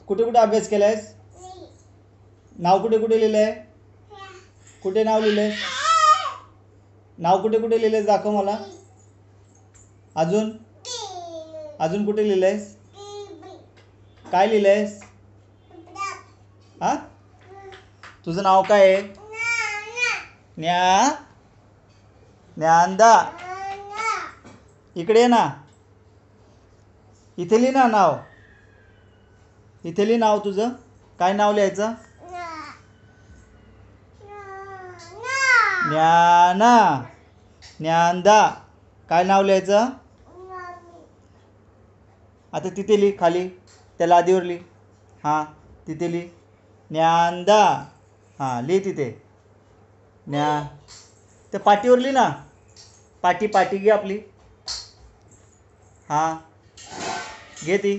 कुठे कुठे अभ्यास केलायस? नाव कुठे कुठे लिहिलंय? कुठे नाव लिहिलंय? नाव कुठे कुठे लिहिलंयस दाखव मला. अजून अजून कुठे लिहिलंयस? काय लिहिलंयस? हा, तुझं नाव काय आहे? ज्ञानदा. इकडे ये ना. इथे लिही ना नाव. इथे लिही नाव तुझं. काय नाव लिहायचं? ज्ञाना. ज्ञानदा. काय नाव लिहायचं? आता तिथे लिही खाली. त्या लादीवर लिही. हां तिथे लिही. ज्ञानदा. हां लिही तिथे. त्या पाटीवर लिही ना. पाटी घे आपली. हां घे ती.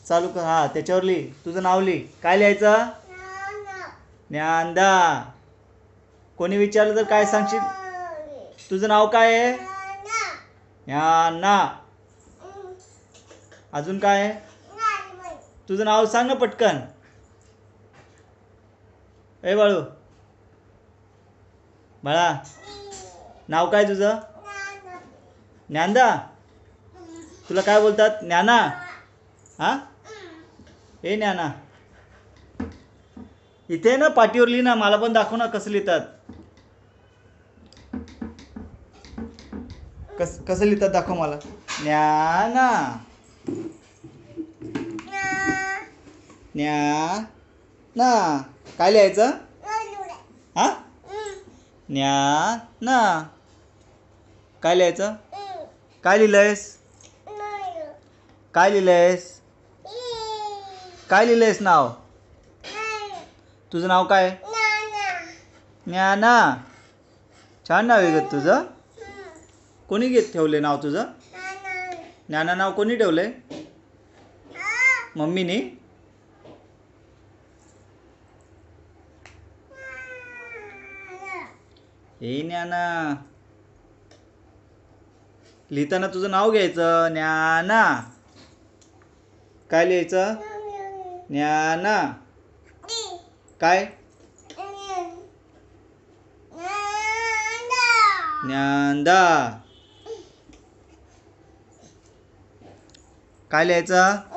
चालू कर. हां त्याच्यावर लिही. तुझं नाव लिही. काय लिहायचं? ज्ञानदा. कोणी विचारलं तर काय सांगशील? तुझं नाव काय आहे? ज्ञाना. अजून काय आहे? तुझं नाव सांग ना पटकन. ए बाळू. बाळा नाव काय तुझं? ज्ञानदा. तुला काय बोलतात? ज्ञाना. हां ए ज्ञाना. इथे ना पाटीवर लिही ना. मला पण दाखव ना कसं लिहितात. कसं लिहितात दाखव मला. ज्ञाना. ज्ञाना. काय लिहायचं? हां ज्ञाना. काय लिहायचं? काय लिहिलंयस? काय लिहिलंयस? काय लिहिलंयस नाव? तुझं नाव काय? ज्ञाना. छान नाव आहे ग तुझं. कोणी ठेवले नाव तुझं? ज्ञाना नाव कोणी ठेवलंय? मम्मीने. हे ज्ञाना. लिहिताना तुझं नाव घ्यायचं. ज्ञाना. काय लिहायचं? ज्ञाना. काय? ज्ञानदा. काय लिहायचं?